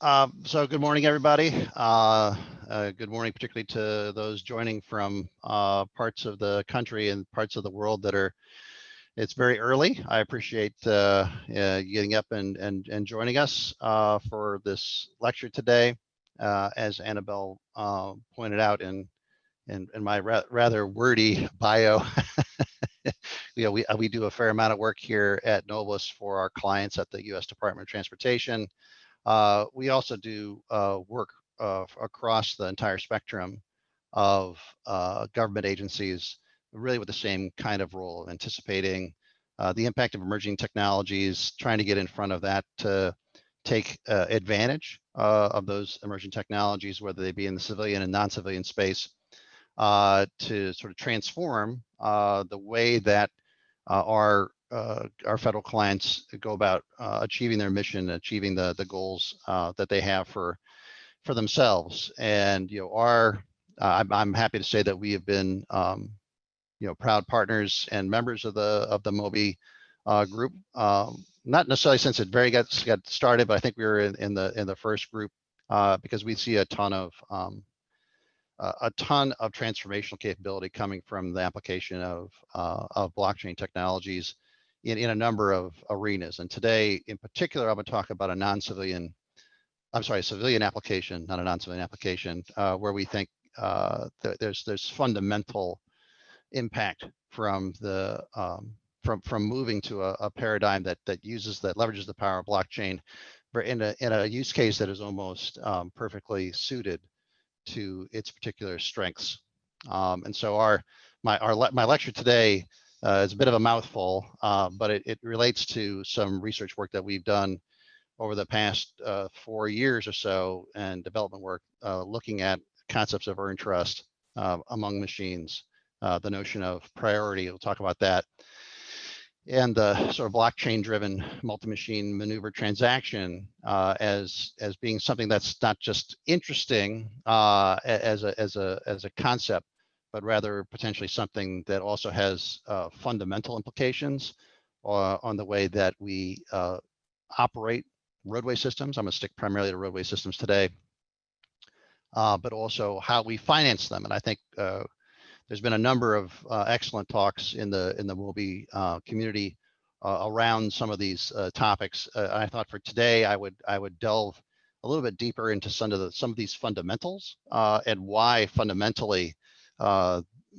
So good morning, everybody. Good morning, particularly to those joining from parts of the country and parts of the world that are, it's very early. I appreciate you getting up and joining us for this lecture today. As Annabelle pointed out in my rather wordy bio, we do a fair amount of work here at Noblis for our clients at the U.S. Department of Transportation. We also do work across the entire spectrum of government agencies, really with the same kind of role, anticipating the impact of emerging technologies, trying to get in front of that to take advantage of those emerging technologies, whether they be in the civilian and non-civilian space, to sort of transform the way that our federal clients go about achieving their mission, achieving the goals that they have for themselves. And I'm happy to say that we have been proud partners and members of the MOBI group. Not necessarily since it got started, but I think we were in the first group because we see a ton of transformational capability coming from the application of blockchain technologies in a number of arenas. And today, in particular, I'm going to talk about a civilian application, not a non-civilian application, where we think that there's fundamental impact from the from moving to a paradigm that leverages the power of blockchain in a use case that is almost perfectly suited to its particular strengths. And so my lecture today is a bit of a mouthful, but it relates to some research work that we've done over the past 4 years or so, and development work looking at concepts of earned trust among machines, the notion of priority, we'll talk about that, and the sort of blockchain-driven multi-machine maneuver transaction as being something that's not just interesting as a concept, but rather potentially something that also has fundamental implications on the way that we operate roadway systems. I'm going to stick primarily to roadway systems today, but also how we finance them. And I think there's been a number of excellent talks in the MOBI community around some of these topics. I thought for today I would delve a little bit deeper into some of these fundamentals and why fundamentally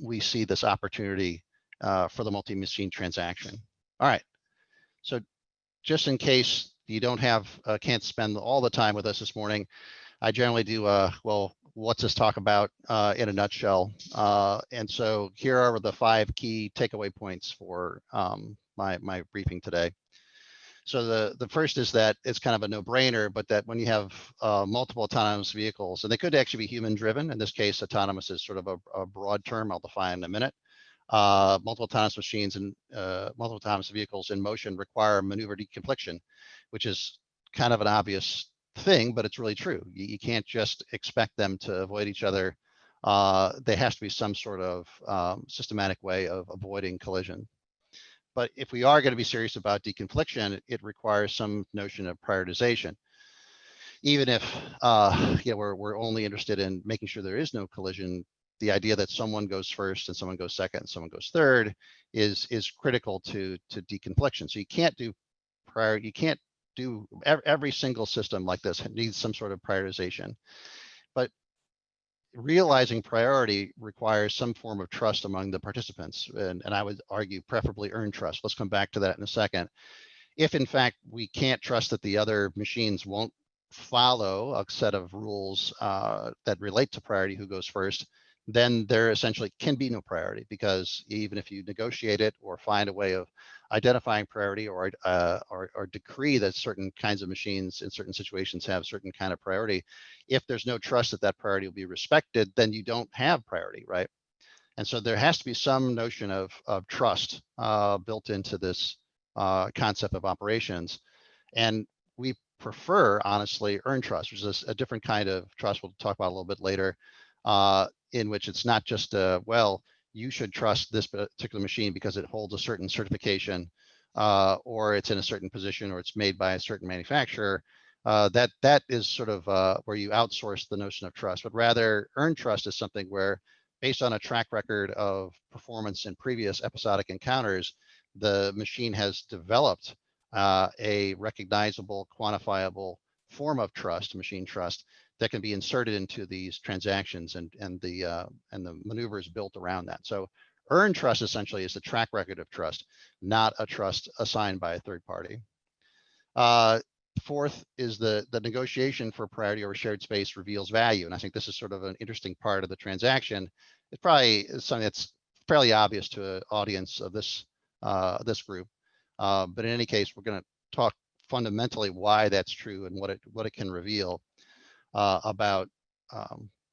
we see this opportunity for the multi-machine transaction. All right, so just in case you can't spend all the time with us this morning, I generally do what's this talk about in a nutshell. And so here are the 5 key takeaway points for my briefing today. So the first is that it's kind of a no-brainer, but that when you have multiple autonomous vehicles, and they could actually be human-driven. In this case, autonomous is sort of a broad term I'll define in a minute. Multiple autonomous machines and multiple autonomous vehicles in motion require maneuver deconfliction, which is kind of an obvious thing, but it's really true. You can't just expect them to avoid each other. There has to be some sort of systematic way of avoiding collision. But if we are going to be serious about deconfliction, it requires some notion of prioritization. Even if we're only interested in making sure there is no collision, the idea that someone goes first and someone goes second and someone goes third is critical to deconfliction. So you can't do every single system like this needs some sort of prioritization, but realizing priority requires some form of trust among the participants, and I would argue preferably earned trust. Let's come back to that in a second. If in fact we can't trust that the other machines won't follow a set of rules that relate to priority, who goes first, then there essentially can be no priority, because even if you negotiate it or find a way of identifying priority or decree that certain kinds of machines in certain situations have certain kind of priority, if there's no trust that that priority will be respected, then you don't have priority, right? And so there has to be some notion of trust built into this concept of operations. And we prefer, honestly, earned trust, which is a different kind of trust we'll talk about a little bit later, in which it's not just, you should trust this particular machine because it holds a certain certification, or it's in a certain position, or it's made by a certain manufacturer. that is sort of where you outsource the notion of trust, but rather earned trust is something where, based on a track record of performance in previous episodic encounters, the machine has developed a recognizable, quantifiable form of trust, machine trust, that can be inserted into these transactions and the maneuvers built around that. So earned trust essentially is the track record of trust, not a trust assigned by a third party. Fourth is the negotiation for priority over shared space reveals value. And I think this is sort of an interesting part of the transaction. It's probably something that's fairly obvious to an audience of this group. But in any case, we're going to talk fundamentally why that's true and what it can reveal about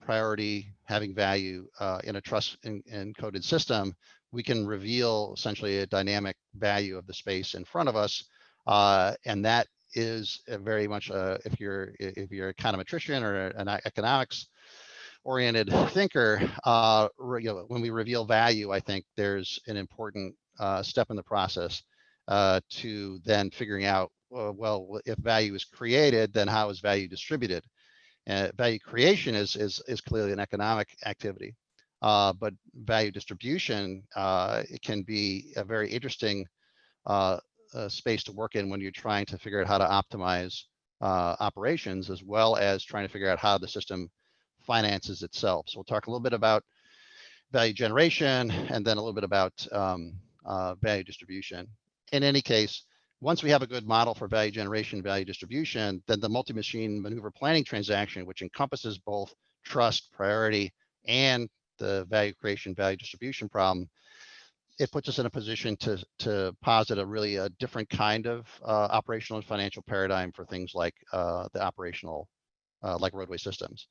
priority having value in a trust encoded system. We can reveal essentially a dynamic value of the space in front of us, and that is very much if you're a econometrician or an economics oriented thinker, when we reveal value, I think there's an important step in the process to then figuring out, well, if value is created, then how is value distributed? Value creation is clearly an economic activity, but value distribution it can be a very interesting space to work in when you're trying to figure out how to optimize operations, as well as trying to figure out how the system finances itself. So we'll talk a little bit about value generation and then a little bit about value distribution. In any case, once we have a good model for value generation, value distribution, then the multi-machine maneuver planning transaction, which encompasses both trust, priority, and the value creation, value distribution problem, it puts us in a position to posit a different kind of operational and financial paradigm for things like the operational, like roadway systems.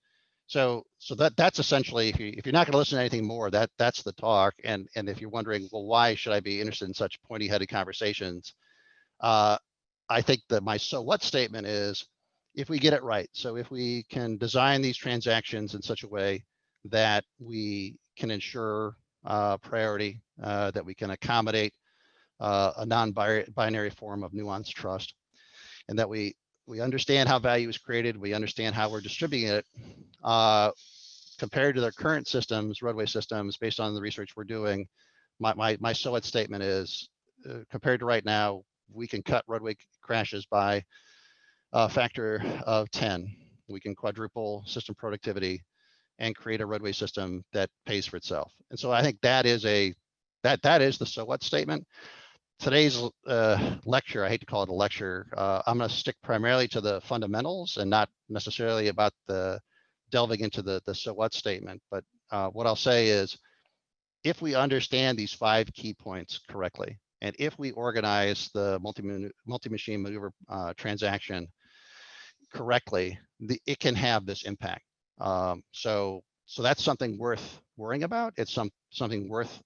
So that's essentially, if you're not going to listen to anything more, that's the talk. And if you're wondering, well, why should I be interested in such pointy-headed conversations? I think that my so what statement is, if we get it right. So if we can design these transactions in such a way that we can ensure priority, that we can accommodate a non-binary form of nuanced trust, and that we understand how value is created, we understand how we're distributing it, compared to their current systems, roadway systems, based on the research we're doing, my so what statement is, compared to right now, we can cut roadway crashes by a factor of 10. We can quadruple system productivity and create a roadway system that pays for itself. And so I think that is that is the so what statement. Today's lecture, I hate to call it a lecture, I'm going to stick primarily to the fundamentals and not necessarily about the delving into the so what statement. But what I'll say is, if we understand these 5 key points correctly, and if we organize the multi-machine maneuver transaction correctly, it can have this impact. So that's something worth worrying about. It's something worth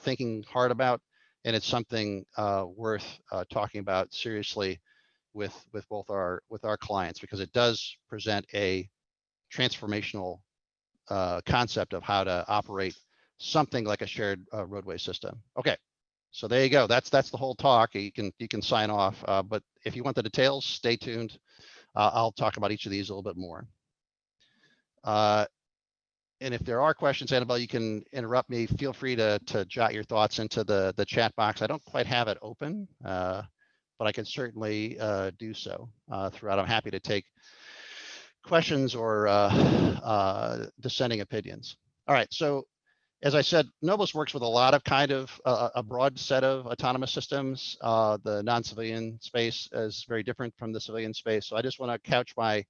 thinking hard about, and it's something worth talking about seriously with both our clients, because it does present a transformational concept of how to operate something like a shared roadway system. Okay. So there you go. That's the whole talk. You can sign off. But if you want the details, stay tuned. I'll talk about each of these a little bit more. And if there are questions, Annabelle, you can interrupt me. Feel free to jot your thoughts into the chat box. I don't quite have it open, but I can certainly do so throughout. I'm happy to take questions or dissenting opinions. All right. So, as I said, Noblis works with a lot of a broad set of autonomous systems. The non-civilian space is very different from the civilian space. So I just want to couch my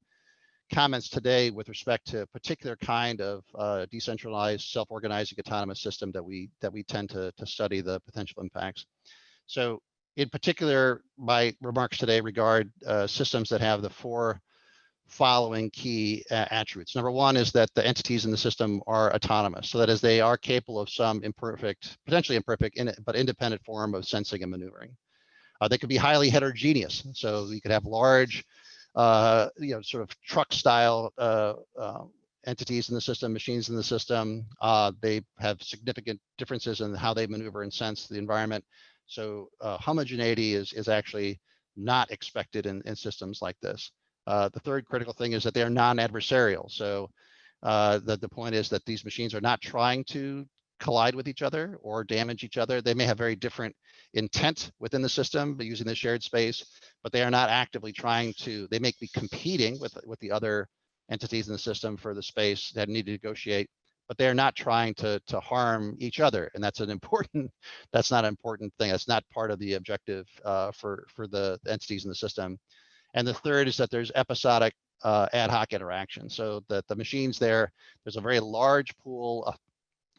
comments today with respect to a particular kind of decentralized, self-organizing autonomous system that we tend to study the potential impacts. So in particular, my remarks today regard systems that have the 4 following key attributes. Number 1 is that the entities in the system are autonomous. So that is, they are capable of some imperfect, potentially imperfect, but independent form of sensing and maneuvering. They could be highly heterogeneous. So you could have large, sort of truck style entities in the system, machines in the system. They have significant differences in how they maneuver and sense the environment. So homogeneity is actually not expected in systems like this. The third critical thing is that they are non-adversarial. So the point is that these machines are not trying to collide with each other or damage each other. They may have very different intent within the system, but using the shared space, but they are not actively trying to, they may be competing with the other entities in the system for the space that need to negotiate, but they're not trying to harm each other. And that's an important, that's not an important thing. That's not part of the objective for the entities in the system. And the third is that there's episodic ad hoc interaction. So that the machines there's a very large pool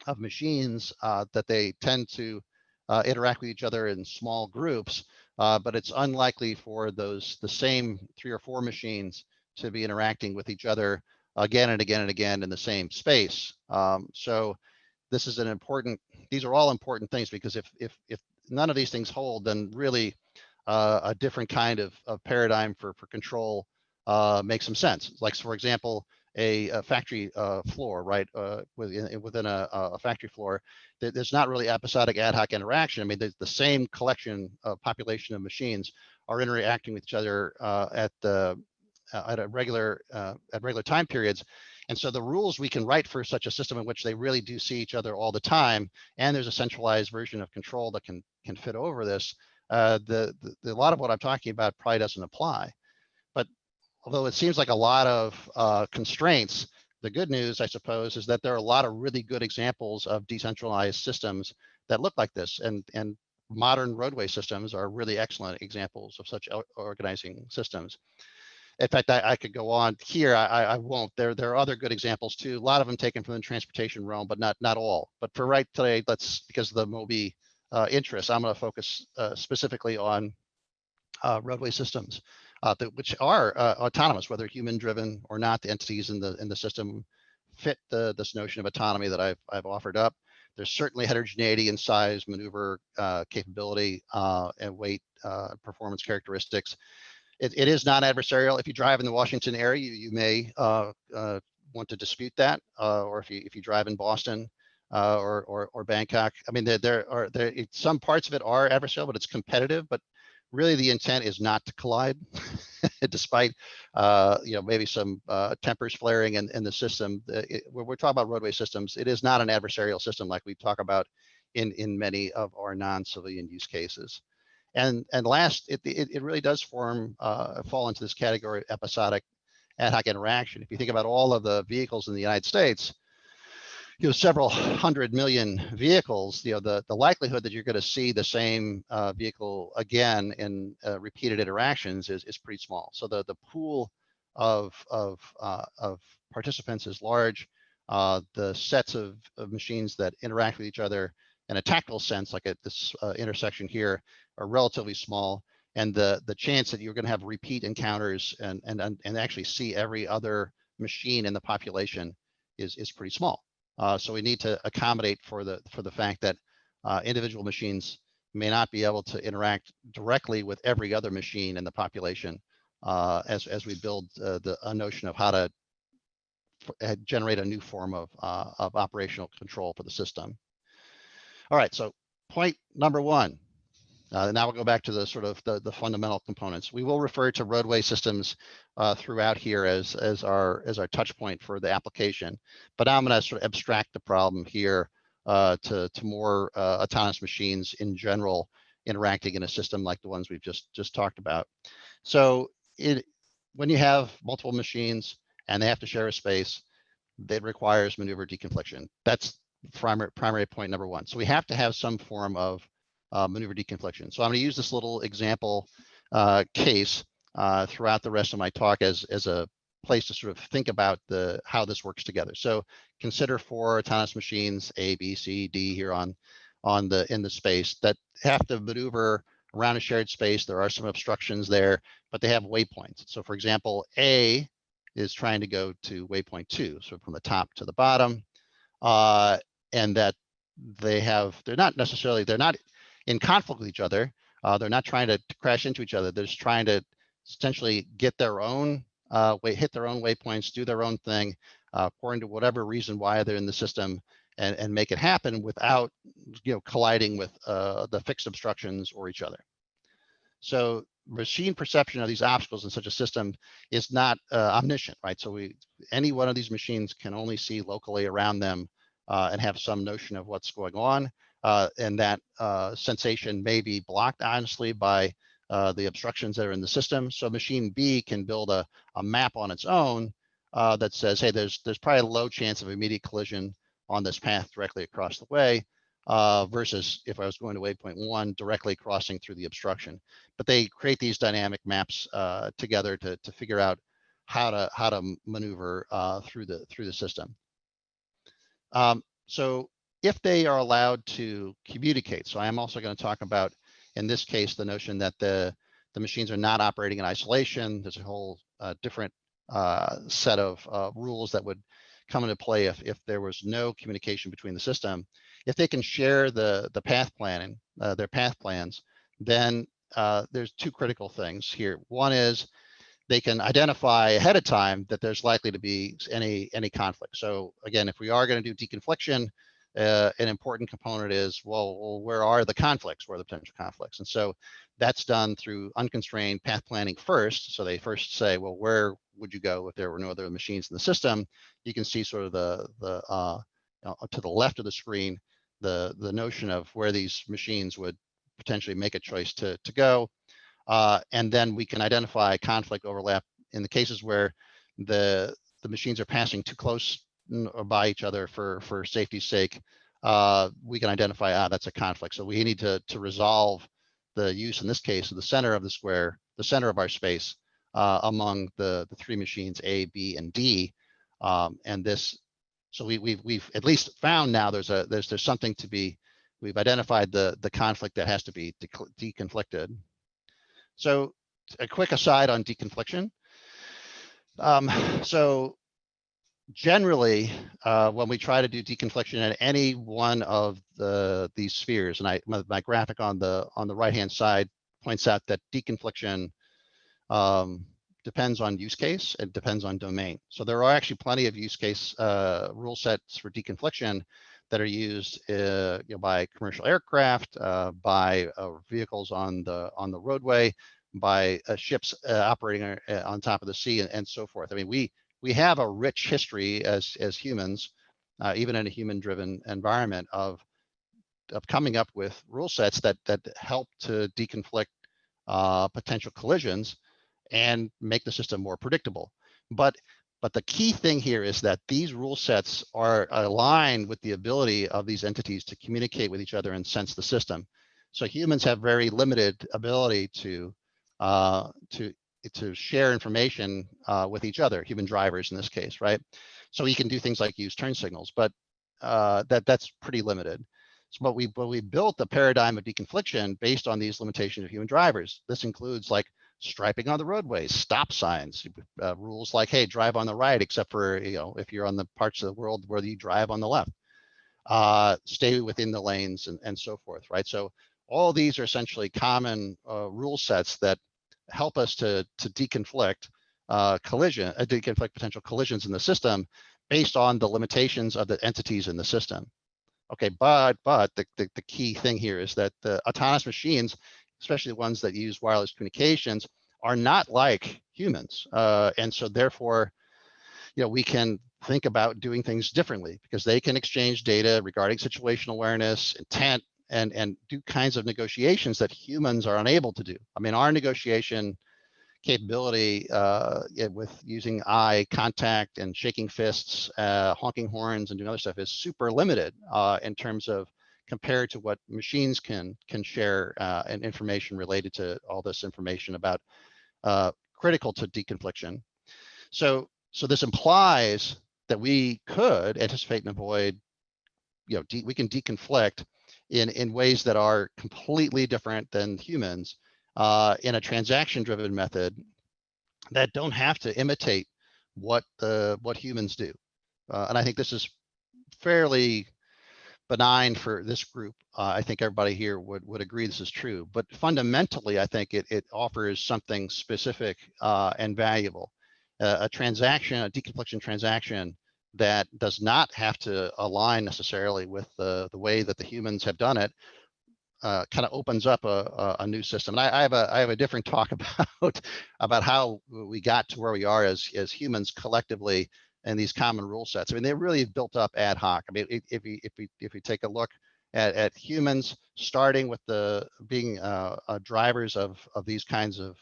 of machines that they tend to interact with each other in small groups, but it's unlikely for the same 3 or 4 machines to be interacting with each other again and again and again in the same space. So this is an important, these are all important things, because if none of these things hold, then really a different kind of paradigm for control makes some sense. Like, for example, a factory floor, right? Within a factory floor, there's not really episodic ad hoc interaction. I mean, the same collection of population of machines are interacting with each other at regular time periods. And so the rules we can write for such a system in which they really do see each other all the time, and there's a centralized version of control that can fit over this. A lot of what I'm talking about probably doesn't apply. But although it seems like a lot of constraints, the good news, I suppose, is that there are a lot of really good examples of decentralized systems that look like this. And modern roadway systems are really excellent examples of such organizing systems. In fact, I could go on here. I won't. There are other good examples too. A lot of them taken from the transportation realm, but not all. But for right today, because of the MOBI interest, I'm going to focus specifically on roadway systems, which are autonomous, whether human-driven or not. The entities in the system fit this notion of autonomy that I've offered up. There's certainly heterogeneity in size, maneuver capability, and weight, performance characteristics. It is non-adversarial. If you drive in the Washington area, you may want to dispute that, or if you drive in Boston or Bangkok. I mean, some parts of it are adversarial, but it's competitive. But really, the intent is not to collide, despite maybe some tempers flaring in the system. When we're talking about roadway systems, it is not an adversarial system like we talk about in many of our non-civilian use cases. And last, it really does fall into this category of episodic ad hoc interaction. If you think about all of the vehicles in the United States, several 100 million vehicles, the likelihood that you're going to see the same vehicle again in repeated interactions is pretty small. So the pool of participants is large. The sets of machines that interact with each other in a tactical sense, like at this intersection here, are relatively small, and the chance that you're going to have repeat encounters and actually see every other machine in the population is pretty small. So we need to accommodate for the fact that individual machines may not be able to interact directly with every other machine in the population as we build a notion of how to generate a new form of operational control for the system. All right, so point number 1. Now we'll go back to the sort of the fundamental components. We will refer to roadway systems throughout here as our touch point for the application. But now I'm going to sort of abstract the problem here to more autonomous machines in general interacting in a system like the ones we've just talked about. So when you have multiple machines and they have to share a space, it requires maneuver deconfliction. That's primary point number 1. So we have to have some form of maneuver deconfliction. So I'm going to use this little example case throughout the rest of my talk as a place to sort of think about how this works together. So consider 4 autonomous machines, A, B, C, D here in the space that have to maneuver around a shared space. There are some obstructions there, but they have waypoints. So for example, A is trying to go to waypoint 2, so from the top to the bottom, and that they're not in conflict with each other. They're not trying to crash into each other. They're just trying to essentially get their own hit their own waypoints, do their own thing according to whatever reason why they're in the system, and make it happen without colliding with the fixed obstructions or each other. So machine perception of these obstacles in such a system is not omniscient, right? So any one of these machines can only see locally around them and have some notion of what's going on. And that sensation may be blocked, honestly, by the obstructions that are in the system. So machine B can build a map on its own that says, hey, there's probably a low chance of immediate collision on this path directly across the way, versus if I was going to waypoint 1 directly crossing through the obstruction. But they create these dynamic maps together to figure out how to maneuver through the system. So if they are allowed to communicate, so I am also going to talk about, in this case, the notion that the machines are not operating in isolation. There's a whole different set of rules that would come into play if there was no communication between the system. If they can share the path planning, their path plans, then there's two critical things here. One is they can identify ahead of time that there's likely to be any conflict. So again, if we are going to do deconfliction, an important component is, well, where are the conflicts? Where are the potential conflicts? And so that's done through unconstrained path planning first. So they first say, well, where would you go if there were no other machines in the system? You can see sort of to the left of the screen, the notion of where these machines would potentially make a choice to go. And then we can identify conflict overlap in the cases where the machines are passing too close by each other for safety's sake. We can identify, that's a conflict. So we need to resolve the use, in this case, of the center of the square, the center of our space among the three machines, A, B, and D. And this, so we've at least found now there's something to be, we've identified the conflict that has to be deconflicted. So a quick aside on deconfliction. So generally, when we try to do deconfliction at any one of these spheres, and my graphic on the right-hand side points out that deconfliction depends on use case, it depends on domain. So there are actually plenty of use case rule sets for deconfliction that are used by commercial aircraft, by vehicles on the roadway, by ships operating on top of the sea, and so forth. I mean, we have a rich history as humans, even in a human-driven environment, of coming up with rule sets that help to deconflict potential collisions and make the system more predictable. But the key thing here is that these rule sets are aligned with the ability of these entities to communicate with each other and sense the system. So humans have very limited ability to share information with each other, human drivers in this case, right? So we can do things like use turn signals, but that's pretty limited. So we built the paradigm of deconfliction based on these limitations of human drivers. This includes like striping on the roadways, stop signs, rules like, hey, drive on the right, except for, if you're on the parts of the world where you drive on the left, stay within the lanes, and so forth, right? So all these are essentially common rule sets that help us to deconflict deconflict potential collisions in the system based on the limitations of the entities in the system. Okay, but the key thing here is that the autonomous machines, especially the ones that use wireless communications, are not like humans, and so therefore, we can think about doing things differently because they can exchange data regarding situational awareness, intent, and do kinds of negotiations that humans are unable to do. I mean, our negotiation capability with using eye contact and shaking fists, honking horns, and doing other stuff is super limited in terms of compared to what machines can share and information related to all this information about critical to deconfliction. So this implies that we could anticipate and avoid, we can deconflict in ways that are completely different than humans in a transaction-driven method that don't have to imitate what humans do. And I think this is fairly benign for this group. I think everybody here would agree this is true. But fundamentally, I think it offers something specific and valuable. A deconfliction transaction that does not have to align necessarily with the way that the humans have done it, kind of opens up a new system. And I have a different talk about how we got to where we are as humans collectively and these common rule sets. I mean, they're really built up ad hoc. I mean, if we take a look at humans, starting with the being drivers of these kinds of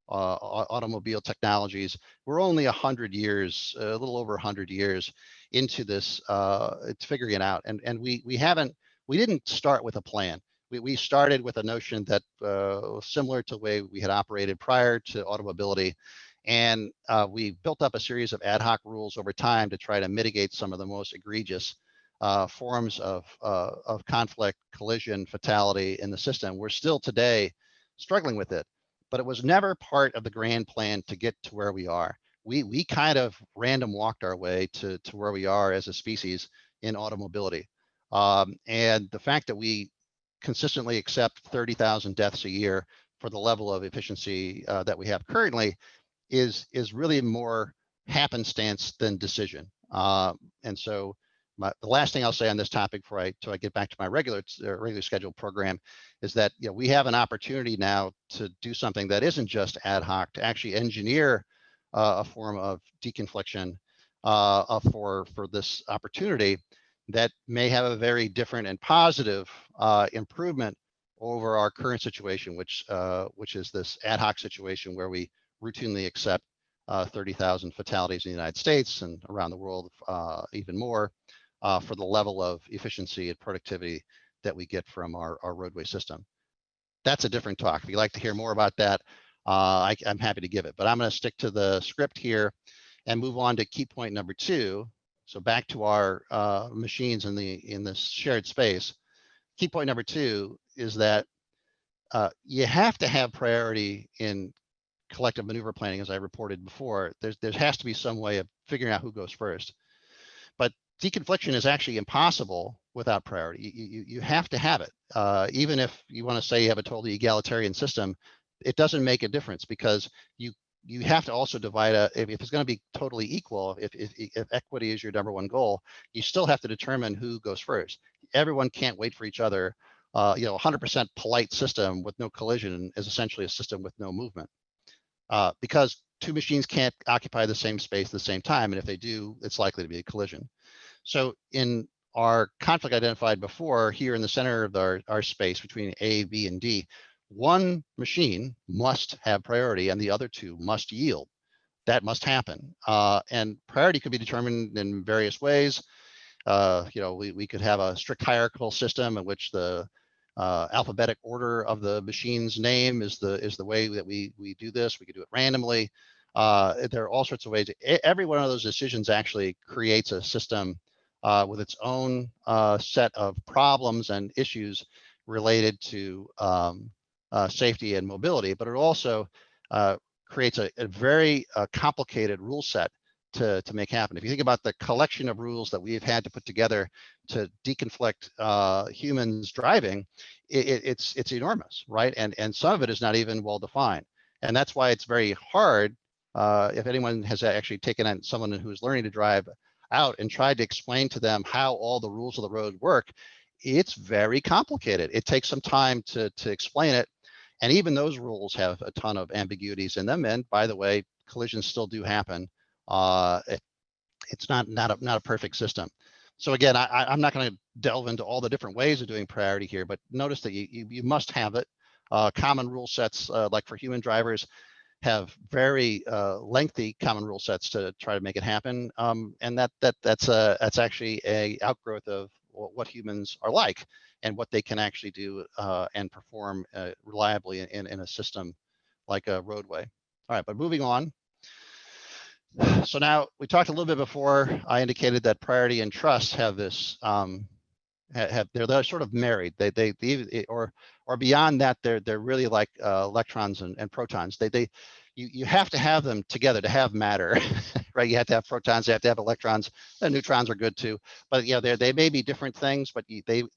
automobile technologies, we're only 100 years, a little over 100 years into this, it's figuring it out. And we didn't start with a plan. We started with a notion that similar to the way we had operated prior to automobility. And we built up a series of ad hoc rules over time to try to mitigate some of the most egregious forms of conflict, collision, fatality in the system. We're still today struggling with it, but it was never part of the grand plan to get to where we are. We kind of random walked our way to where we are as a species in automobility. And the fact that we consistently accept 30,000 deaths a year for the level of efficiency that we have currently is really more happenstance than decision. And so the last thing I'll say on this topic before I get back to my regular scheduled program is that we have an opportunity now to do something that isn't just ad hoc, to actually engineer a form of deconfliction for this opportunity that may have a very different and positive improvement over our current situation, which is this ad hoc situation where we routinely accept 30,000 fatalities in the United States and around the world, even more, for the level of efficiency and productivity that we get from our roadway system. That's a different talk. If you'd like to hear more about that, I'm happy to give it, but I'm going to stick to the script here and move on to key point number 2. So back to our machines in this shared space. Key point number 2 is that you have to have priority in collective maneuver planning, as I reported before. There has to be some way of figuring out who goes first. But deconfliction is actually impossible without priority. You have to have it. Even if you want to say you have a totally egalitarian system, it doesn't make a difference, because you have to also divide if it's going to be totally equal, if equity is your number one goal, you still have to determine who goes first. Everyone can't wait for each other. 100% polite system with no collision is essentially a system with no movement, because two machines can't occupy the same space at the same time, and if they do, it's likely to be a collision. So in our conflict identified before, here in the center of our space between A, B, and D, one machine must have priority and the other two must yield. That must happen. And priority could be determined in various ways. We could have a strict hierarchical system in which the alphabetic order of the machine's name is the way that we do this. We could do it randomly. There are all sorts of ways. Every one of those decisions actually creates a system with its own set of problems and issues related to safety and mobility, but it also creates a very complicated rule set to make happen. If you think about the collection of rules that we've had to put together to deconflict humans driving, it's enormous, right? And some of it is not even well defined, and that's why it's very hard. If anyone has actually taken on someone who's learning to drive out and tried to explain to them how all the rules of the road work, it's very complicated. It takes some time to explain it. And even those rules have a ton of ambiguities in them. And by the way, collisions still do happen. It's not a perfect system. So again, I'm not going to delve into all the different ways of doing priority here, but notice that you must have it. Common rule sets, like for human drivers, have very lengthy common rule sets to try to make it happen. And that's actually a outgrowth of what humans are like and what they can actually do and perform reliably in a system like a roadway. All right, but moving on. So now we talked a little bit before. I indicated that priority and trust have this they're sort of married. They or beyond that, they're really like electrons and protons. You have to have them together to have matter, right? You have to have protons, you have to have electrons, and neutrons are good too. But they may be different things, but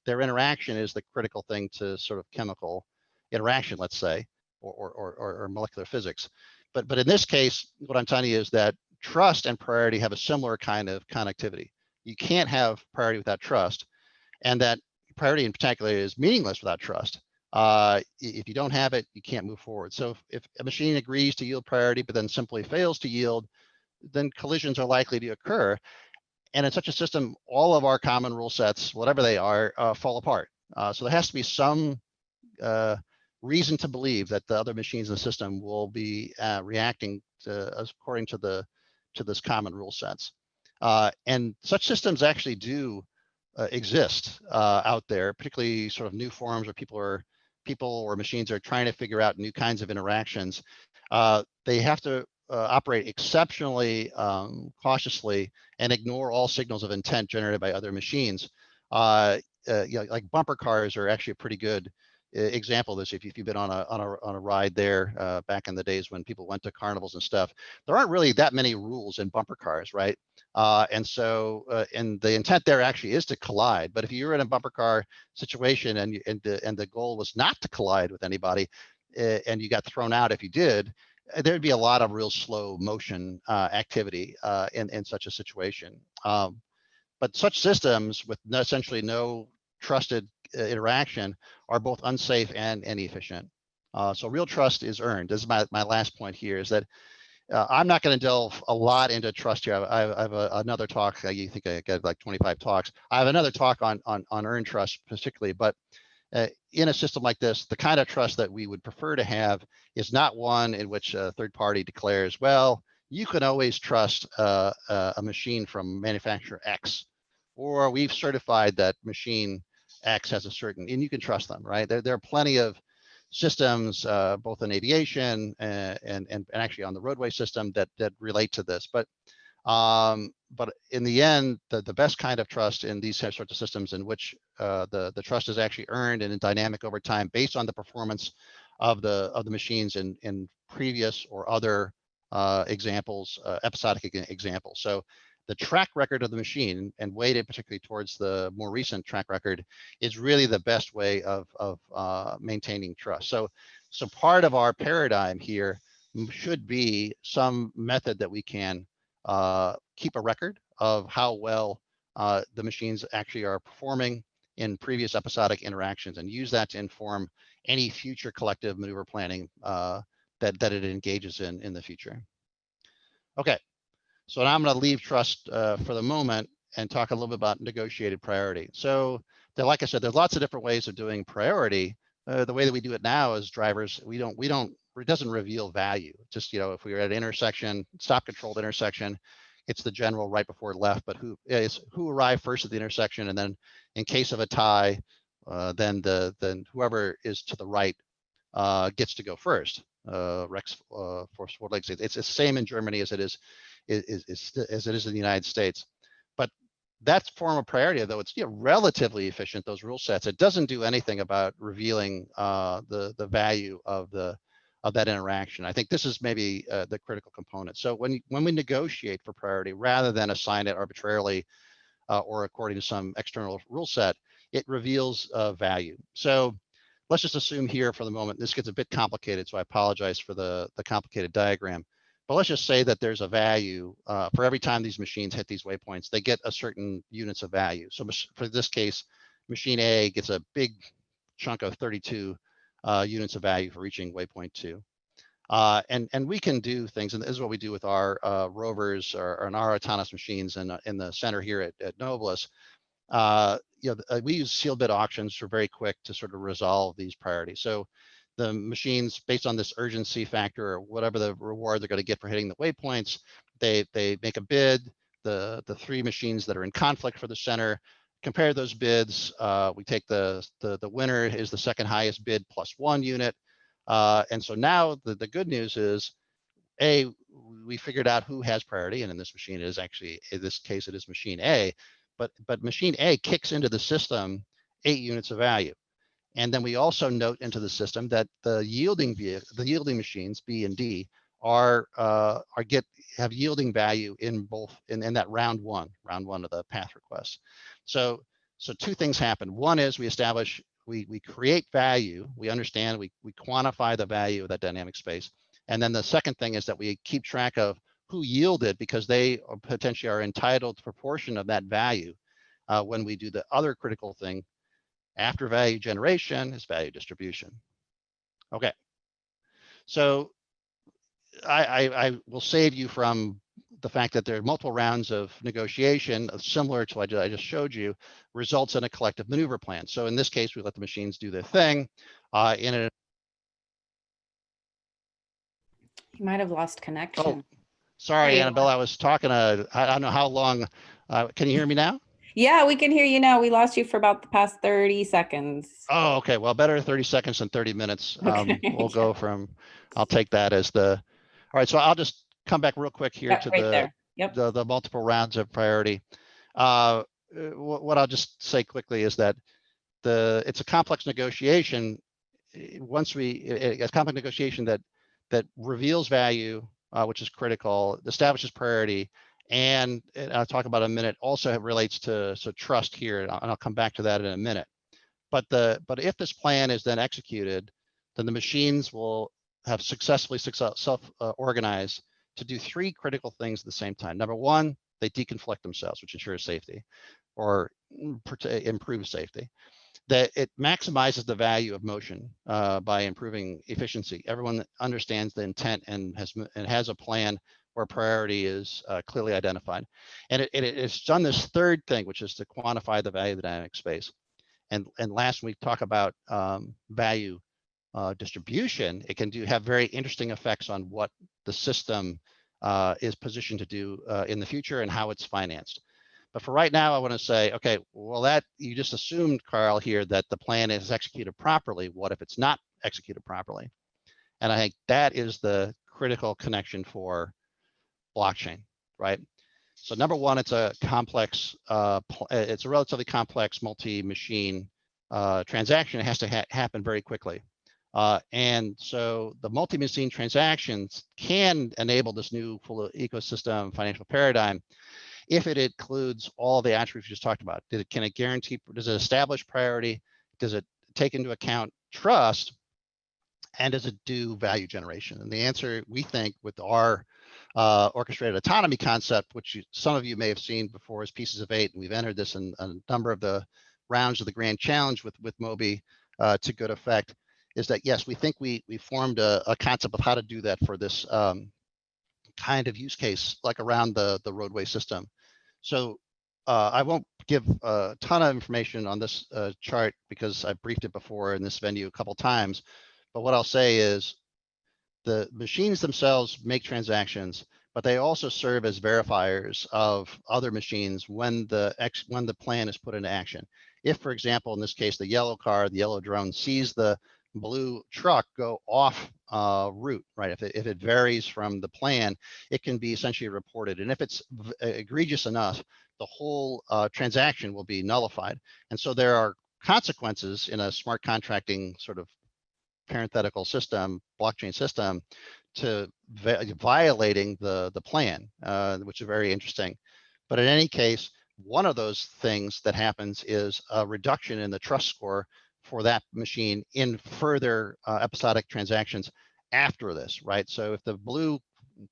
their interaction is the critical thing to sort of chemical interaction, let's say, or molecular physics. But in this case, what I'm telling you is that trust and priority have a similar kind of connectivity. You can't have priority without trust, and that priority in particular is meaningless without trust. If you don't have it, you can't move forward. So if a machine agrees to yield priority, but then simply fails to yield, then collisions are likely to occur. And in such a system, all of our common rule sets, whatever they are, fall apart. So there has to be some reason to believe that the other machines in the system will be reacting according to this common rule sets. And such systems actually do exist out there, particularly sort of new forms where people or machines are trying to figure out new kinds of interactions. They have to operate exceptionally cautiously and ignore all signals of intent generated by other machines. Like bumper cars are actually a pretty good example of this. If you've been on a ride there back in the days when people went to carnivals and stuff, there aren't really that many rules in bumper cars, right? And the intent there actually is to collide. But if you're in a bumper car situation and the goal was not to collide with anybody, and you got thrown out if you did, there'd be a lot of real slow motion activity in such a situation. But such systems with essentially no trusted interaction are both unsafe and inefficient. So real trust is earned. This is my last point here, is that I'm not going to delve a lot into trust here. I have another talk. You think I got like 25 talks. I have another talk on earned trust particularly, but in a system like this, the kind of trust that we would prefer to have is not one in which a third party declares, well, you can always trust a machine from manufacturer X, or we've certified that machine X has a certain, and you can trust them, right? There are plenty of systems, both in aviation and actually on the roadway system that relate to this. But in the end, the best kind of trust in these sorts of systems in which the trust is actually earned and dynamic over time based on the performance of the machines in previous or other examples, episodic examples. So the track record of the machine, and weighted particularly towards the more recent track record, is really the best way of maintaining trust. So part of our paradigm here should be some method that we can keep a record of how well the machines actually are performing in previous episodic interactions, and use that to inform any future collective maneuver planning that it engages in the future. Okay, so now I'm going to leave trust for the moment and talk a little bit about negotiated priority. So like I said, there's lots of different ways of doing priority. The way that we do it now as drivers, it doesn't reveal value. Just, if we were at an intersection, stop controlled intersection, it's the general right before left, but who arrived first at the intersection, and then in case of a tie, then whoever is to the right gets to go first. Rex force forward legs. It's the same in Germany as it is as it is in the United States. But that form of priority, though it's relatively efficient, those rule sets, it doesn't do anything about revealing the value of that interaction. I think this is maybe the critical component. So when we negotiate for priority, rather than assign it arbitrarily or according to some external rule set, it reveals value. So let's just assume here for the moment, this gets a bit complicated, so I apologize for the complicated diagram. But let's just say that there's a value for every time these machines hit these waypoints, they get a certain units of value. So for this case, machine A gets a big chunk of 32 units of value for reaching waypoint 2. And we can do things, and this is what we do with our rovers or our autonomous machines in the center here at Noblis. We use sealed bid auctions for very quick to sort of resolve these priorities. So the machines, based on this urgency factor or whatever the reward they're going to get for hitting the waypoints, they make a bid. The 3 machines that are in conflict for the center compare those bids. We take the winner is the second highest bid plus 1 unit. And so now the good news is, we figured out who has priority, and in this machine it is actually, in this case, it is machine A. But machine A kicks into the system 8 units of value. And then we also note into the system that the yielding machines B and D have yielding value in that round one of the path request. So 2 things happen. One is we create value, we understand, we quantify the value of that dynamic space. And then the second thing is that we keep track of who yielded, because they potentially are entitled to a proportion of that value when we do the other critical thing, After value generation is value distribution. Okay, so I will save you from the fact that there are multiple rounds of negotiation, similar to what I just showed you, results in a collective maneuver plan. So in this case, we let the machines do their thing. You might have lost connection. Oh, sorry, Annabelle, I was talking, I don't know how long. Can you hear me now? Yeah, we can hear you now. We lost you for about the past 30 seconds. Oh, okay. Well, better 30 seconds than 30 minutes. Okay. We'll go from, I'll take that as the, all right. So I'll just come back real quick here to right there. Yep. the multiple rounds of priority. What I'll just say quickly is that it's a complex negotiation. Once it's a complex negotiation that reveals value, which is critical, establishes priority, and I'll talk about in a minute, also relates to trust here, and I'll come back to that in a minute. But if this plan is then executed, then the machines will have successfully self-organized to do three critical things at the same time. Number one, they deconflict themselves, which ensures safety or improves safety. That it maximizes the value of motion by improving efficiency. Everyone understands the intent and has a plan where priority is clearly identified. And it's done this third thing, which is to quantify the value of the dynamic space. And last we talk about value distribution, it can have very interesting effects on what the system is positioned to do in the future and how it's financed. But for right now, I want to say, okay, well, that you just assumed, Karl, here that the plan is executed properly. What if it's not executed properly? And I think that is the critical connection for blockchain, right? So number one, it's a complex, it's a relatively complex multi-machine transaction. It has to happen very quickly. And so the multi-machine transactions can enable this new full ecosystem financial paradigm if it includes all the attributes we just talked about. Can it guarantee, does it establish priority? Does it take into account trust? And does it do value generation? And the answer, we think, with our orchestrated autonomy concept, which some of you may have seen before as pieces of 8, and we've entered this in a number of the rounds of the grand challenge with MOBI to good effect, is that yes, we think we formed a concept of how to do that for this kind of use case, like around the roadway system. So I won't give a ton of information on this chart because I've briefed it before in this venue a couple times. But what I'll say is the machines themselves make transactions, but they also serve as verifiers of other machines when the plan is put into action. If, for example, in this case, the yellow car, the yellow drone sees the blue truck go off route, right? If it varies from the plan, it can be essentially reported. And if it's egregious enough, the whole transaction will be nullified. And so there are consequences in a smart contracting sort of parenthetical system, blockchain system, to violating the plan, which is very interesting. But in any case, one of those things that happens is a reduction in the trust score for that machine in further episodic transactions after this, right? So if the blue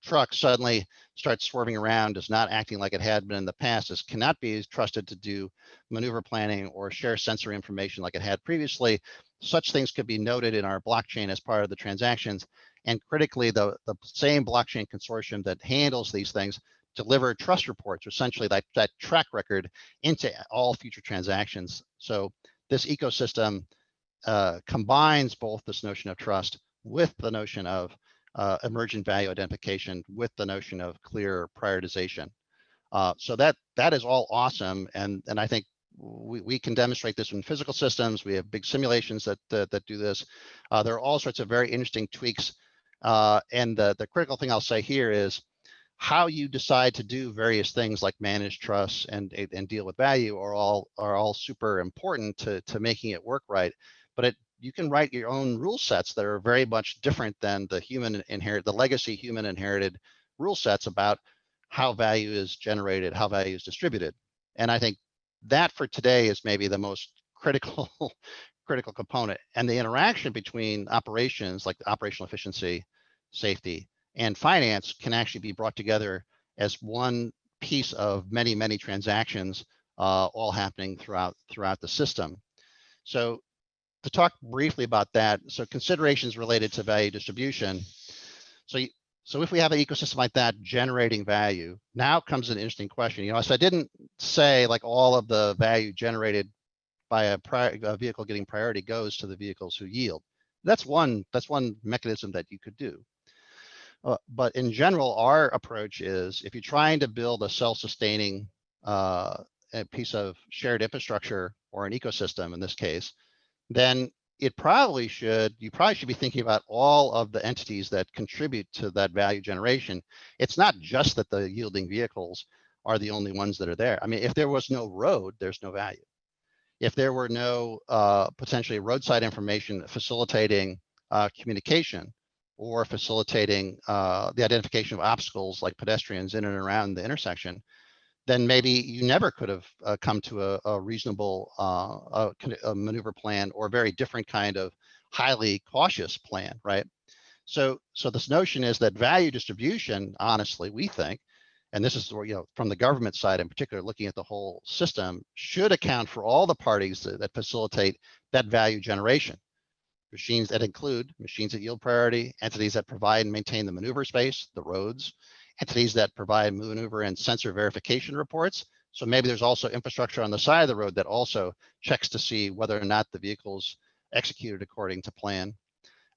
truck suddenly starts swerving around, is not acting like it had been in the past, this cannot be trusted to do maneuver planning or share sensory information like it had previously. Such things could be noted in our blockchain as part of the transactions. And critically, the same blockchain consortium that handles these things deliver trust reports, essentially that track record into all future transactions. So this ecosystem combines both this notion of trust with the notion of emergent value identification with the notion of clear prioritization. So that is all awesome, and I think we can demonstrate this in physical systems. We have big simulations that do this. There are all sorts of very interesting tweaks, and the critical thing I'll say here is how you decide to do various things like manage trust and deal with value are all super important to making it work right. But you can write your own rule sets that are very much different than the legacy human inherited rule sets about how value is generated, how value is distributed. And I think that for today is maybe the most critical component. And the interaction between operations, like the operational efficiency, safety, and finance, can actually be brought together as one piece of many transactions all happening throughout the system. So to talk briefly about that, so considerations related to value distribution. So if we have an ecosystem like that generating value, now comes an interesting question. So I didn't say like all of the value generated by a vehicle getting priority goes to the vehicles who yield. That's one mechanism that you could do. But in general, our approach is if you're trying to build a self-sustaining a piece of shared infrastructure or an ecosystem in this case, then you probably should be thinking about all of the entities that contribute to that value generation. It's not just that the yielding vehicles are the only ones that are there. I mean, if there was no road, there's no value. If there were no potentially roadside information facilitating communication or facilitating the identification of obstacles like pedestrians in and around the intersection, then maybe you never could have come to a reasonable a maneuver plan or a very different kind of highly cautious plan, right? So this notion is that value distribution, honestly, we think, and this is where, from the government side in particular, looking at the whole system, should account for all the parties that facilitate that value generation. Machines that include machines that yield priority, entities that provide and maintain the maneuver space, the roads, entities that provide maneuver and sensor verification reports. So maybe there's also infrastructure on the side of the road that also checks to see whether or not the vehicle's executed according to plan.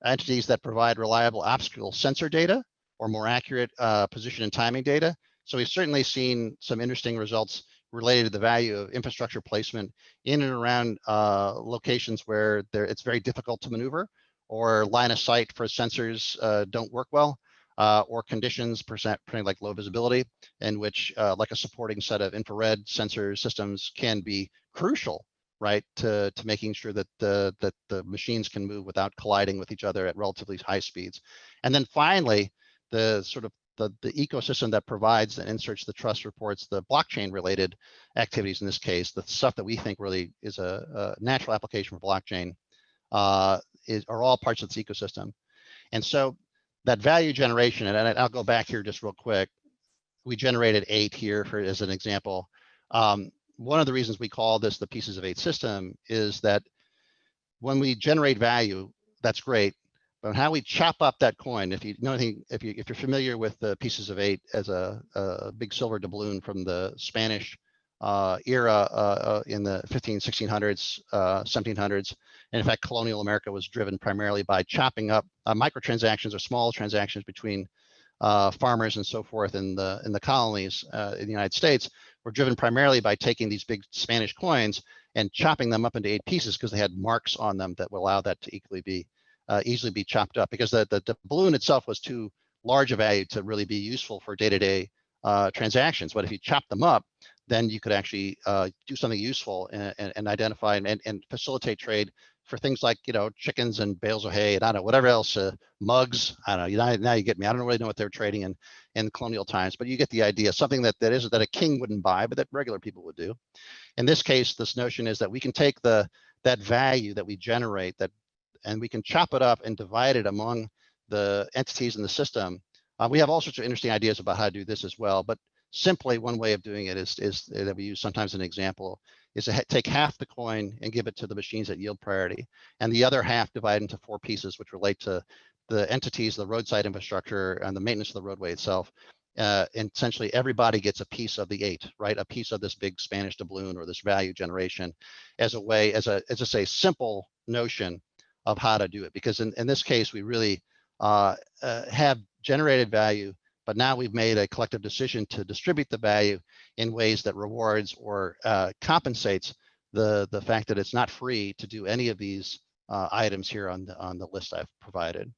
Entities that provide reliable obstacle sensor data or more accurate position and timing data. So we've certainly seen some interesting results related to the value of infrastructure placement in and around locations where it's very difficult to maneuver, or line of sight for sensors don't work well, or conditions presenting like low visibility, in which like a supporting set of infrared sensor systems can be crucial, right, to making sure that the machines can move without colliding with each other at relatively high speeds. And then finally, the sort of the ecosystem that provides and inserts the trust reports, the blockchain related activities in this case, the stuff that we think really is a natural application for blockchain, are all parts of this ecosystem. And so that value generation, and I'll go back here just real quick. We generated 8 here as an example. One of the reasons we call this the pieces of 8 system is that when we generate value, that's great. But how we chop up that coin, if you're familiar with the pieces of 8 as a big silver doubloon from the Spanish era in the 1600s, 1700s, and in fact, colonial America was driven primarily by chopping up microtransactions or small transactions between farmers and so forth in the colonies in the United States, were driven primarily by taking these big Spanish coins and chopping them up into 8 pieces because they had marks on them that would allow that to easily be chopped up, because the balloon itself was too large a value to really be useful for day-to-day transactions. But if you chop them up, then you could actually do something useful and identify and facilitate trade for things like, chickens and bales of hay and I don't know, whatever else, mugs. I don't know. Now you get me. I don't really know what they're trading in colonial times, but you get the idea. Something that a king wouldn't buy, but that regular people would do. In this case, this notion is that we can take that value that we generate, and we can chop it up and divide it among the entities in the system. We have all sorts of interesting ideas about how to do this as well, but simply one way of doing it is that we use sometimes an example is to take half the coin and give it to the machines that yield priority, and the other half divide into 4 pieces, which relate to the entities, the roadside infrastructure, and the maintenance of the roadway itself. And essentially everybody gets a piece of the 8, right? A piece of this big Spanish doubloon or this value generation as a simple notion of how to do it. Because in this case, we really have generated value, but now we've made a collective decision to distribute the value in ways that rewards or compensates the fact that it's not free to do any of these items here on the list I've provided.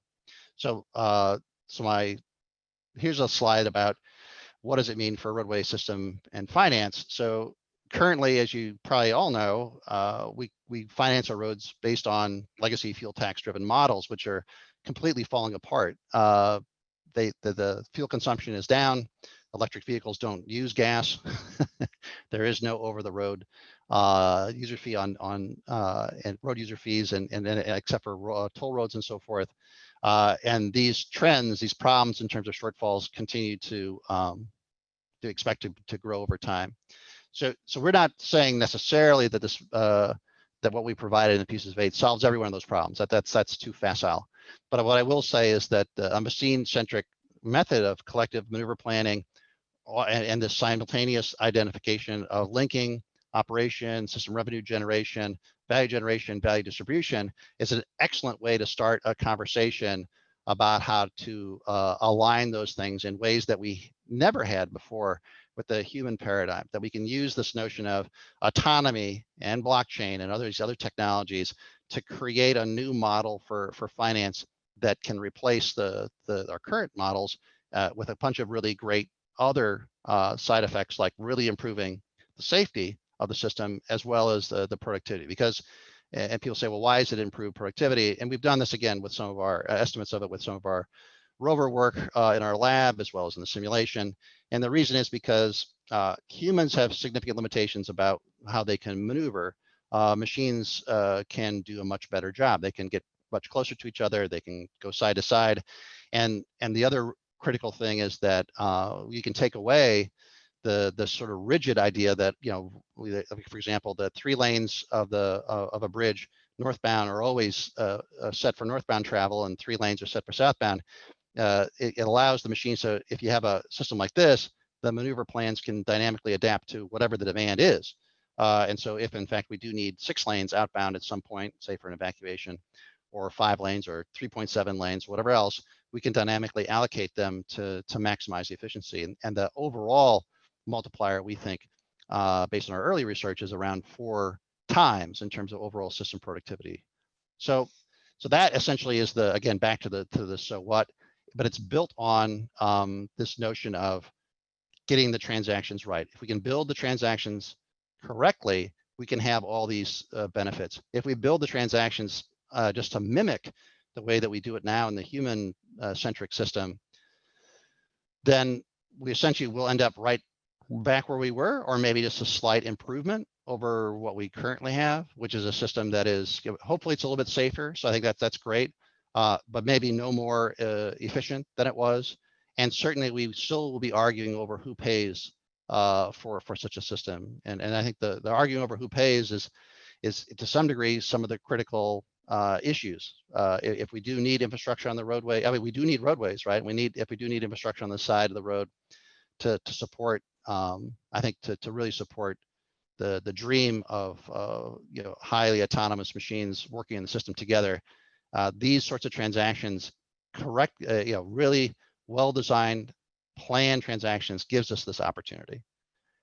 So here's a slide about what does it mean for roadway system and finance. So currently, as you probably all know, we finance our roads based on legacy fuel tax driven models, which are completely falling apart. The fuel consumption is down. Electric vehicles don't use gas. There is no over the road user fee on and road user fees and except for toll roads and so forth. And these trends, these problems in terms of shortfalls continue to expect to grow over time. So we're not saying necessarily that that what we provided in the pieces of 8 solves every one of those problems. That's too facile. But what I will say is that a machine-centric method of collective maneuver planning and the simultaneous identification of linking, operation, system revenue generation, value distribution is an excellent way to start a conversation about how to align those things in ways that we never had before with the human paradigm, that we can use this notion of autonomy and blockchain and other technologies to create a new model for finance that can replace our current models with a bunch of really great other side effects, like really improving the safety of the system as well as the productivity. Because, and people say, well, why is it improve productivity? And we've done this again with some of our estimates of it with some of our rover work in our lab as well as in the simulation. And the reason is because humans have significant limitations about how they can maneuver. Machines can do a much better job. They can get much closer to each other. They can go side to side. And the other critical thing is that you can take away the sort of rigid idea that, for example, the 3 lanes of a bridge northbound are always set for northbound travel and 3 lanes are set for southbound. It allows the machine, so if you have a system like this, the maneuver plans can dynamically adapt to whatever the demand is. And so if in fact we do need 6 lanes outbound at some point, say for an evacuation, or 5 lanes or 3.7 lanes, whatever else, we can dynamically allocate them to maximize the efficiency. And the overall multiplier, we think, based on our early research, is around 4 times in terms of overall system productivity. So that essentially is again, back to the so what, but it's built on this notion of getting the transactions right. If we can build the transactions correctly, we can have all these benefits. If we build the transactions just to mimic the way that we do it now in the human centric system, then we essentially will end up right back where we were, or maybe just a slight improvement over what we currently have, which is a system that is, hopefully it's a little bit safer. So I think that's great, but maybe no more efficient than it was. And certainly we still will be arguing over who pays for such a system. And I think the arguing over who pays is to some degree some of the critical issues. If we do need infrastructure on the roadway, I mean, we do need roadways, right? If we do need infrastructure on the side of the road to support, I think to really support the dream of highly autonomous machines working in the system together, these sorts of transactions, really well-designed, planned transactions gives us this opportunity.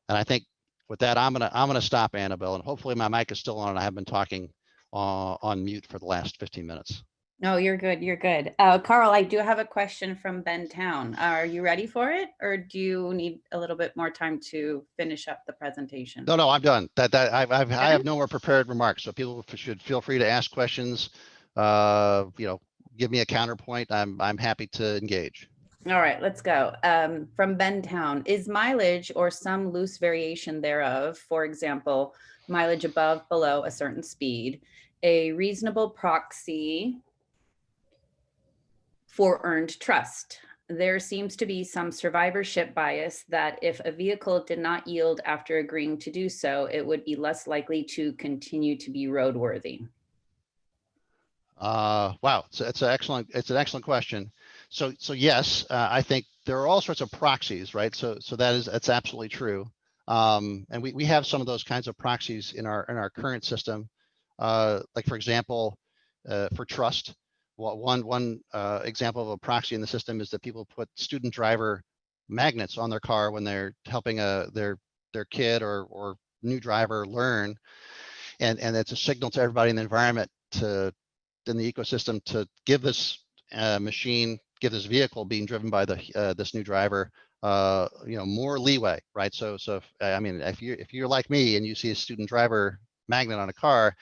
And I think with that, I'm gonna stop, Annabelle, and hopefully my mic is still on. And I have been talking on mute for the last 15 minutes. No, you're good. You're good. Karl, I do have a question from Ben Town. Are you ready for it, or do you need a little bit more time to finish up the presentation? No, I'm done. I have no more prepared remarks. So people should feel free to ask questions. Give me a counterpoint. I'm happy to engage. All right, let's go. From Ben Town, is mileage or some loose variation thereof, for example, mileage above, below a certain speed, a reasonable proxy for earned trust? There seems to be some survivorship bias that if a vehicle did not yield after agreeing to do so, it would be less likely to continue to be roadworthy. Wow, so it's an excellent question. So yes, I think there are all sorts of proxies, right? So that's absolutely true. And we have some of those kinds of proxies in our current system. Like for example, for trust, one example of a proxy in the system is that people put student driver magnets on their car when they're helping their kid or new driver learn, and it's a signal to everybody in the environment in the ecosystem to give this give this vehicle being driven by this new driver more leeway, right? So if you're like me and you see a student driver magnet on a car,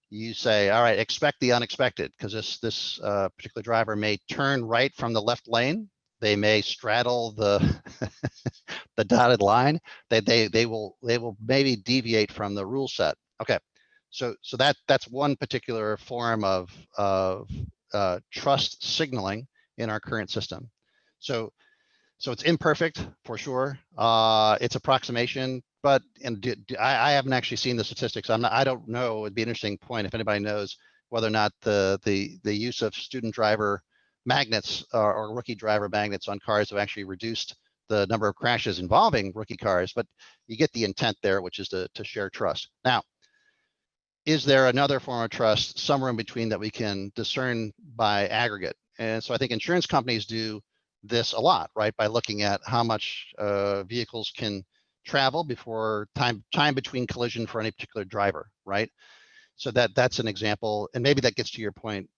you say, all right, expect the unexpected, because this particular driver may turn right from the left lane. They may straddle the the dotted line. They will maybe deviate from the rule set. Okay, so that's one particular form of trust signaling in our current system. So it's imperfect for sure. It's approximation but I haven't actually seen the statistics. I don't know. It'd be an interesting point if anybody knows whether or not the use of student driver magnets or rookie driver magnets on cars have actually reduced the number of crashes involving rookie cars. But you get the intent there, which is to share trust. Now, is there another form of trust somewhere in between that we can discern by aggregate? And so I think insurance companies do this a lot, right? By looking at how much vehicles can travel before time between collision for any particular driver, right? So that's an example, and maybe that gets to your point,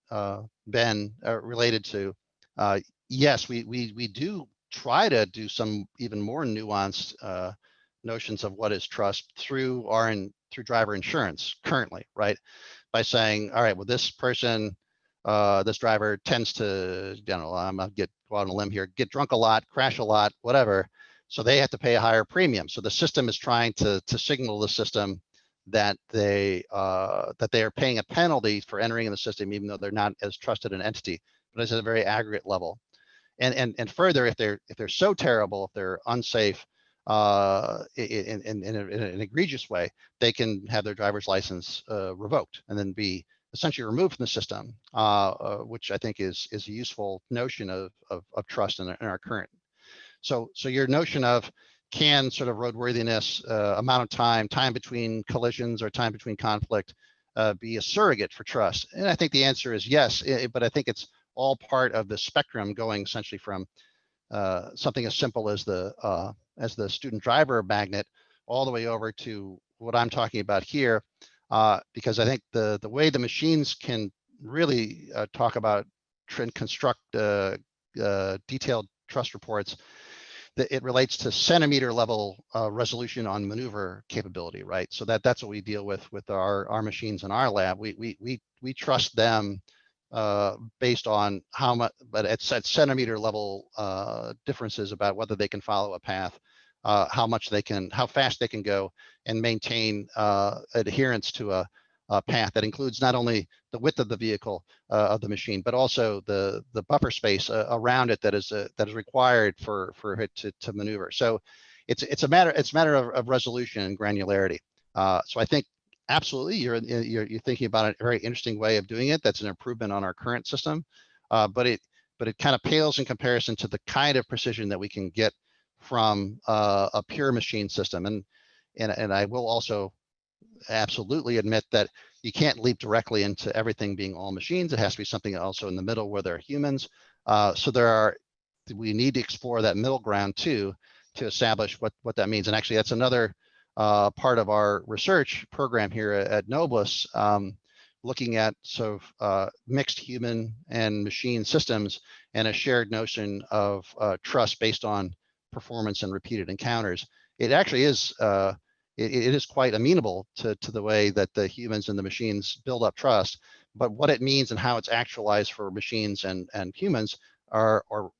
Ben, related to yes, we do try to do some even more nuanced notions of what is trust through through driver insurance currently, right? By saying, all right, well, this person, this driver tends to, I don't know, I'm gonna go out on a limb here, get drunk a lot, crash a lot, whatever. So they have to pay a higher premium. So the system is trying to signal the system that they are paying a penalty for entering in the system, even though they're not as trusted an entity, but it's at a very aggregate level. And further, if they're so terrible, if they're unsafe, in an egregious way, they can have their driver's license revoked and then be essentially removed from the system, which I think is a useful notion of trust in our current. So your notion of can sort of roadworthiness, amount of time between collisions or time between conflict be a surrogate for trust? And I think the answer is yes, but I think it's all part of the spectrum going essentially from something as simple as the student driver magnet all the way over to what I'm talking about here, because I think the way the machines can really talk about and construct detailed trust reports, that it relates to centimeter level resolution on maneuver capability, right? So that's what we deal with our machines in our lab. We trust them based on how much, but it's at centimeter level differences about whether they can follow a path, how fast they can go, and maintain adherence to a path that includes not only the width of the vehicle of the machine, but also the buffer space around it that is required for it to maneuver. So it's a matter of resolution and granularity. So I think absolutely you're thinking about a very interesting way of doing it. That's an improvement on our current system, but it kind of pales in comparison to the kind of precision that we can get from a pure machine system. And I will also absolutely admit that you can't leap directly into everything being all machines. It has to be something also in the middle where there are humans. So we need to explore that middle ground too, to establish what that means. And actually that's another part of our research program here at Noblis, looking at sort of mixed human and machine systems and a shared notion of trust based on performance and repeated encounters. It actually is it is quite amenable to the way that the humans and the machines build up trust, but what it means and how it's actualized for machines and humans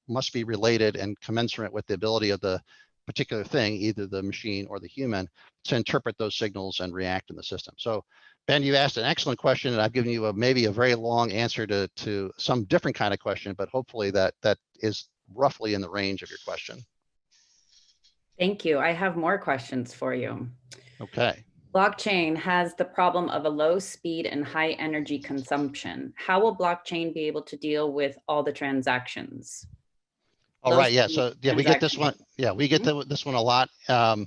must be related and commensurate with the ability of the particular thing, either the machine or the human, to interpret those signals and react in the system. So Ben, you asked an excellent question, and I've given you maybe a very long answer to some different kind of question, but hopefully that is roughly in the range of your question. Thank you. I have more questions for you. Okay. Blockchain has the problem of a low speed and high energy consumption. How will blockchain be able to deal with all the transactions? All right. Yeah. So yeah, we get this one. Yeah, we get this one a lot. And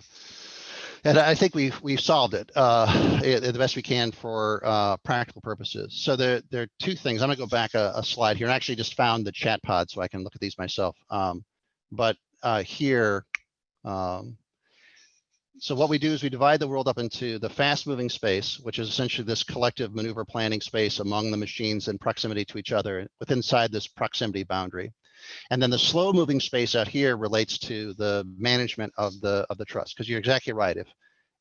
I think we've solved it the best we can for practical purposes. So there are two things. I'm gonna go back a slide here, and actually just found the chat pod so I can look at these myself. But here, so what we do is we divide the world up into the fast moving space, which is essentially this collective maneuver planning space among the machines in proximity to each other within this proximity boundary. And then the slow moving space out here relates to the management of the trust, because you're exactly right.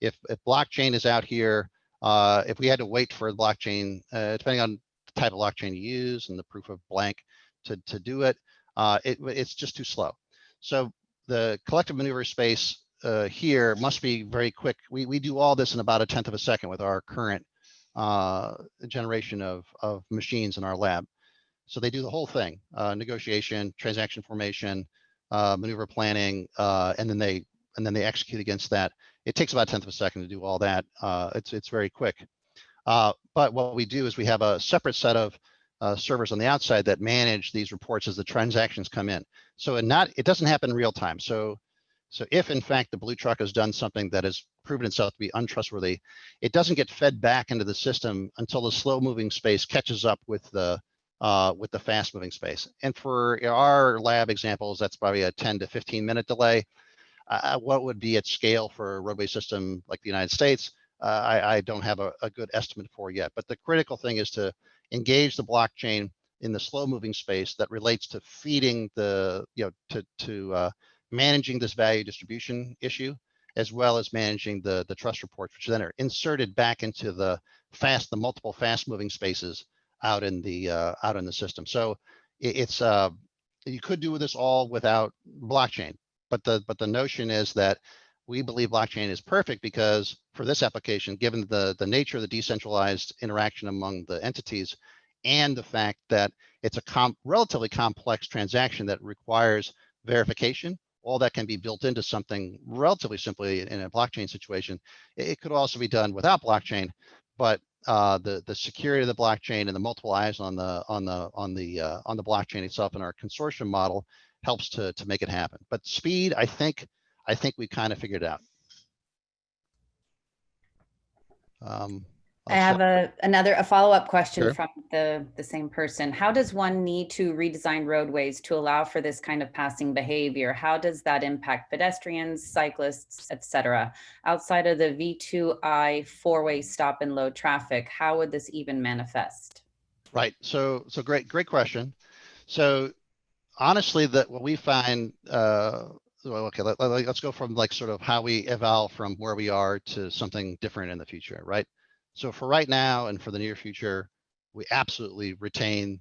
If blockchain is out here, if we had to wait for blockchain, depending on the type of blockchain you use and the proof of blank to do it, it's just too slow. So the collective maneuver space here must be very quick. We do all this in about 1/10 of a second with our current generation of machines in our lab. So they do the whole thing, negotiation, transaction formation, maneuver planning, and then they and then they execute against that. It takes about a tenth of a second to do all that. It's very quick. But what we do is we have a separate set of servers on the outside that manage these reports as the transactions come in. So it doesn't happen in real time. So if in fact the blue truck has done something that has proven itself to be untrustworthy, it doesn't get fed back into the system until the slow moving space catches up with the fast moving space. And for our lab examples, that's probably a 10 to 15 minute delay. What would be at scale for a roadway system like the United States? I don't have a good estimate for yet, but the critical thing is to engage the blockchain in the slow moving space that relates to feeding to managing this value distribution issue, as well as managing the trust reports, which then are inserted back into the multiple fast moving spaces out in the system. So it's you could do this all without blockchain, but the notion is that we believe blockchain is perfect because for this application, given the nature of the decentralized interaction among the entities and the fact that it's a relatively complex transaction that requires verification, all that can be built into something relatively simply in a blockchain situation. It could also be done without blockchain, but the security of the blockchain and the multiple eyes on the blockchain itself in our consortium model helps to make it happen. But speed, I think we kind of figured it out. I have a follow-up question Sure. from the same person. How does one need to redesign roadways to allow for this kind of passing behavior? How does that impact pedestrians, cyclists, etc.? Outside of the V2I four-way stop and load traffic, how would this even manifest? Right. So great question. So honestly, what we find, okay, let's go from like sort of how we evolve from where we are to something different in the future, right? So for right now and for the near future, we absolutely retain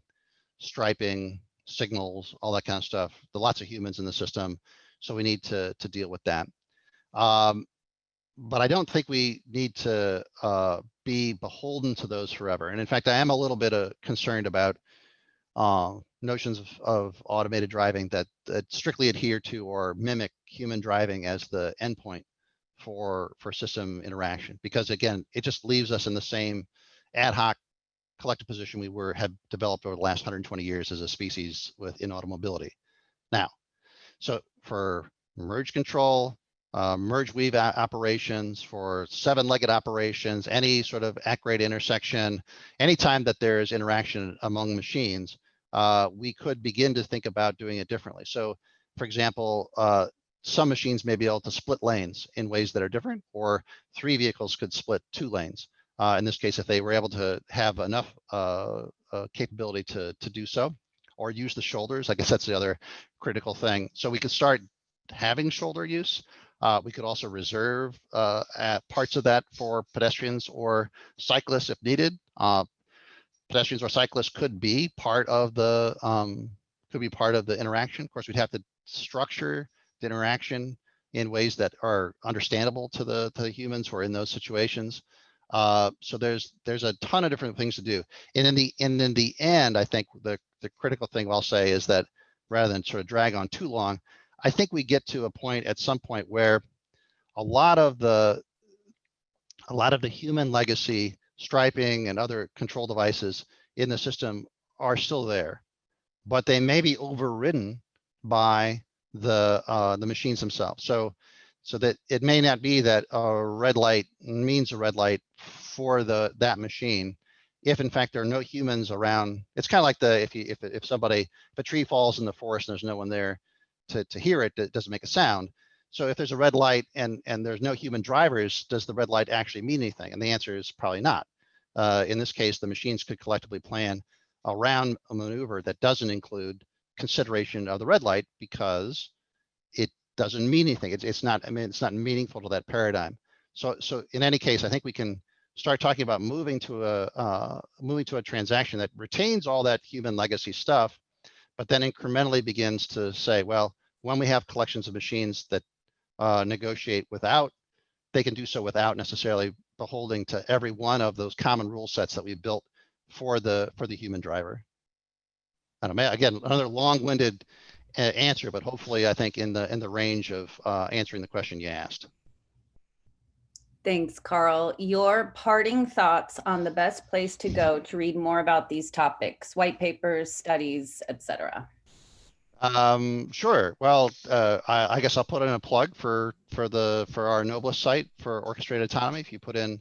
striping, signals, all that kind of stuff. There are lots of humans in the system, so we need to deal with that. But I don't think we need to be beholden to those forever. And in fact, I am a little bit concerned about notions of automated driving that strictly adhere to or mimic human driving as the endpoint for system interaction, because again, it just leaves us in the same ad hoc collective position we have developed over the last 120 years as a species in automobility. Now, so for merge control, merge weave operations, for seven-legged operations, any sort of at-grade intersection, anytime that there's interaction among machines, we could begin to think about doing it differently. So for example, some machines may be able to split lanes in ways that are different, or three vehicles could split 2 lanes. In this case, if they were able to have enough capability to do so, or use the shoulders, I guess that's the other critical thing. So we could start having shoulder use. We could also reserve parts of that for pedestrians or cyclists if needed. Pedestrians or cyclists could be part of the interaction. Of course, we'd have to structure the interaction in ways that are understandable to the humans who are in those situations. So there's a ton of different things to do. And in the end, I think the critical thing I'll say is that rather than sort of drag on too long, I think we get to a point at some point where a lot of the human legacy striping and other control devices in the system are still there, but they may be overridden by the machines themselves. So that it may not be that a red light means a red light for that machine, if in fact there are no humans around. It's kind of like if a tree falls in the forest and there's no one there to hear it, it doesn't make a sound. So if there's a red light and there's no human drivers, does the red light actually mean anything? And the answer is probably not. In this case, the machines could collectively plan around a maneuver that doesn't include consideration of the red light because it doesn't mean anything. It's not meaningful to that paradigm. So in any case, I think we can start talking about moving to a transaction that retains all that human legacy stuff, but then incrementally begins to say, well, when we have collections of machines that negotiate they can do so without necessarily beholding to every one of those common rule sets that we've built for the human driver. I don't know, again, another long-winded answer, but hopefully I think in the range of answering the question you asked. Thanks, Karl. Your parting thoughts on the best place to go to read more about these topics, white papers, studies, etc. Sure. Well, I guess I'll put in a plug for our Noblis site for orchestrated autonomy. If you put in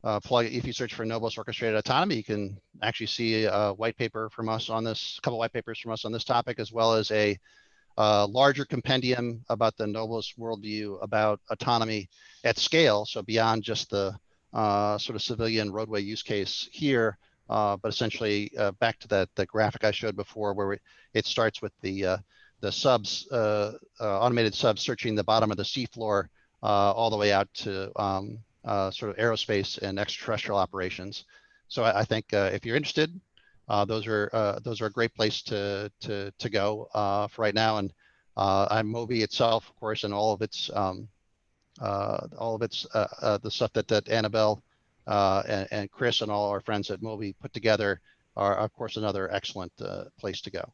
if you search for Noblis orchestrated autonomy, you can actually see a white paper from us on this, a couple white papers from us on this topic, as well as a larger compendium about the Noblis worldview about autonomy at scale. So beyond just the sort of civilian roadway use case here, but essentially back to the graphic I showed before, where it starts with the subs, automated subs searching the bottom of the seafloor all the way out to sort of aerospace and extraterrestrial operations. So I think if you're interested, those are a great place to go for right now. And I'm MOBI itself, of course, and all of its the stuff that Annabelle and Chris and all our friends at MOBI put together are, of course, another excellent place to go.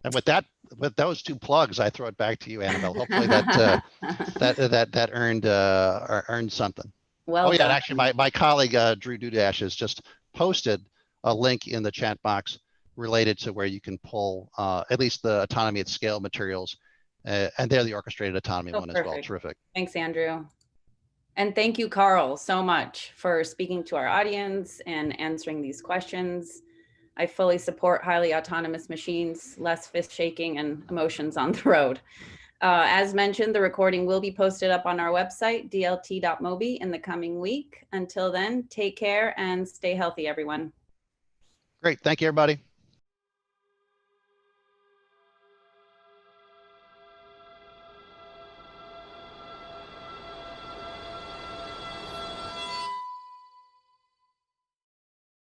And with those two plugs, I throw it back to you, Annabelle. Hopefully that earned something. Well done. And actually, my colleague Drew Dudash has just posted a link in the chat box related to where you can pull at least the autonomy at scale materials, and they're the orchestrated autonomy one as well. Terrific. Thanks, Andrew. And thank you, Karl, so much for speaking to our audience and answering these questions. I fully support highly autonomous machines, less fist shaking and emotions on the road. As mentioned, the recording will be posted up on our website, dlt.mobi, in the coming week. Until then, take care and stay healthy, everyone. Great. Thank you, everybody.